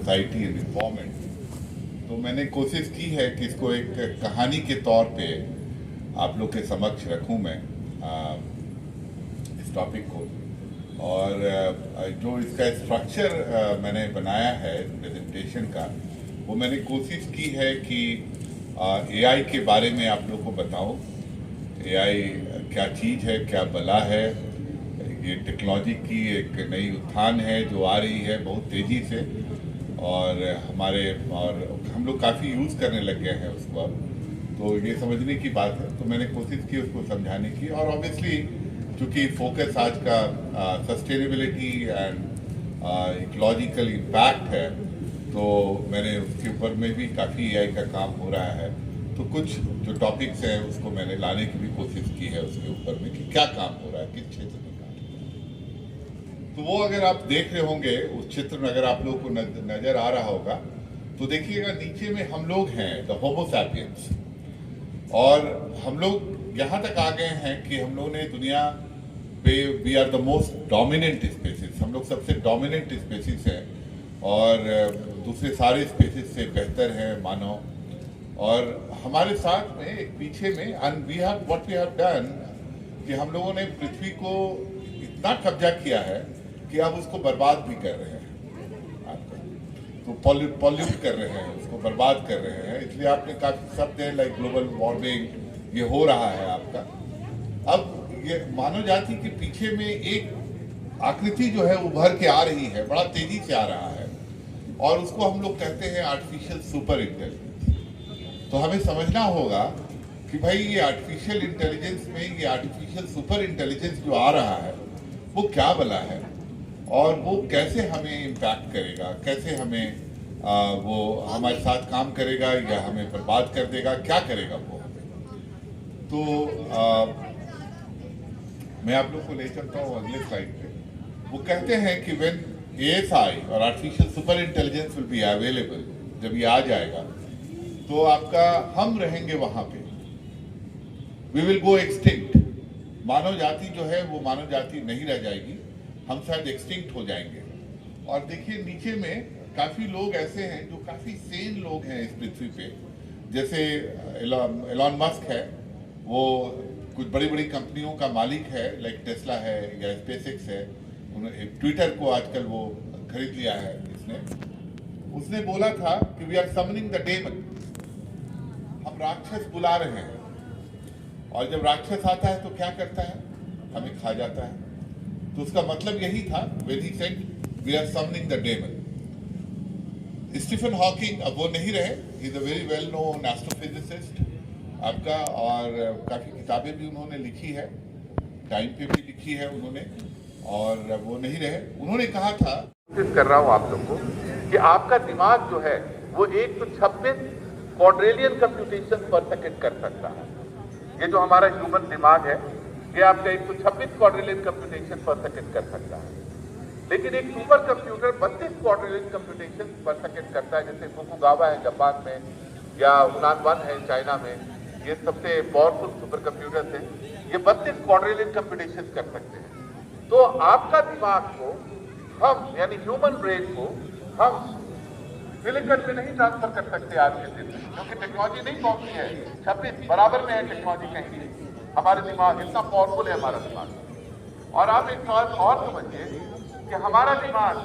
Society and empowerment. तो मैंने कोशिश की है कि इसको एक कहानी के तौर पे आप लोग के समक्ष रखूं मैं इस टॉपिक को। और जो इसका स्ट्रक्चर मैंने बनाया है प्रेजेंटेशन का, वो मैंने कोशिश की है कि एआई के बारे में आप लोग को बताऊं। एआई क्या चीज़ है, क्या बला है। ये टेक्नोलॉजी की एक नई उत्थान है जो आ रही है बहुत तेज़ी से, और हम लोग काफ़ी यूज़ करने लग गए हैं उसको अब। तो ये समझने की बात है, तो मैंने कोशिश की उसको समझाने की। और ऑब्वियसली चूँकि फोकस आज का सस्टेनेबिलिटी एंड इकोलॉजिकल इम्पैक्ट है, तो मैंने उसके ऊपर में भी काफ़ी एआई का काम हो रहा है। तो कुछ जो टॉपिक्स हैं उसको मैंने लाने की भी कोशिश की है उसके ऊपर में कि क्या काम हो रहा है, किस क्षेत्र में काम हो रहा है। तो वो अगर आप देख रहे होंगे उस चित्र में, अगर आप लोग को नजर आ रहा होगा, तो देखिएगा नीचे में हम लोग हैं द होमो सैपियंस। और हम लोग यहाँ तक आ गए हैं कि हम लोगों ने दुनिया पे we are the most dominant species. हम लोग सबसे डोमिनेंट स्पेसीज हैं और दूसरे सारे स्पेसीज से बेहतर है मानव। और हमारे साथ में एक पीछे में व्हाट वी हैव डन कि हम लोगों ने पृथ्वी को इतना कब्जा किया है कि अब उसको बर्बाद भी कर रहे हैं आपका। तो पॉल्यूट कर रहे हैं, उसको बर्बाद कर रहे हैं। इसलिए आपने काफी शब्द है लाइक ग्लोबल वार्मिंग, ये हो रहा है आपका। अब ये मानव जाति के पीछे में एक आकृति जो है उभर के आ रही है, बड़ा तेजी से आ रहा है, और उसको हम लोग कहते हैं आर्टिफिशियल सुपर इंटेलिजेंस। तो हमें समझना होगा कि भाई ये आर्टिफिशियल इंटेलिजेंस में ये आर्टिफिशियल सुपर इंटेलिजेंस जो आ रहा है वो क्या बला है, और वो कैसे हमें इम्पैक्ट करेगा, कैसे हमें वो हमारे साथ काम करेगा या हमें बर्बाद कर देगा, क्या करेगा वो हमें। तो मैं आप लोग को ले चलता हूँ अगले स्लाइड पे। वो कहते हैं कि व्हेन एएसआई और artificial super intelligence will be available, जब ये आ जाएगा तो आपका हम रहेंगे वहां पे, वी विल गो एक्सटिंक्ट। मानव जाति जो है वो मानव जाति नहीं रह जाएगी, हम शायद एक्सटिंक्ट हो जाएंगे। और देखिए नीचे में काफी लोग ऐसे हैं जो काफी सेन लोग हैं इस पृथ्वी पे। जैसे एलॉन मस्क है, वो कुछ बड़ी बड़ी कंपनियों का मालिक है, लाइक टेस्ला है या स्पेसएक्स है। ट्विटर को आजकल वो खरीद लिया है इसने। उसने बोला था कि we are summoning the demon, हम राक्षस बुला रहे हैं। और जब राक्षस आता है तो क्या करता है, हमें खा जाता है। तो उसका मतलब यही था when he said we are summoning the demon. Stephen Hawking अब वो नहीं रहे, he is a very well known astrophysicist आपका, और काफी किताबें भी उन्होंने लिखी है, टाइम पे भी लिखी है उन्होंने, और वो नहीं रहे। उन्होंने कहा था, कोशिश कर रहा हूं आप लोग को कि आपका दिमाग जो है वो 126 क्वाड्रिलियन कंप्यूटेशन पर सेकंड कर सकता है। ये जो हमारा ह्यूमन दिमाग है, ये आपका 126 क्वाड्रिलियन कंप्यूटेशन पर सेकंड कर सकता है। लेकिन एक सुपर कंप्यूटर 32 क्वाड्रिलियन कंप्यूटेशन पर सेकंड करता है। जैसे फुकुगावा है जापान में, या हुनान-1 है चाइना में, ये सबसे पावरफुल सुपर कंप्यूटर्स हैं। ये 32 क्वाड्रिलियन कंप्यूटेशन कर सकते हैं। तो आपका दिमाग को हम, यानी ह्यूमन ब्रेन को हम सिलिकॉन में नहीं ट्रांसफर कर सकते आज के दिन, क्योंकि टेक्नोलॉजी नहीं पहुंची है। 26 बराबर में है टेक्नोलॉजी कहीं नहीं। हमारे दिमाग इतना पावरफुल है हमारा दिमाग। और आप एक बात और समझिए कि हमारा दिमाग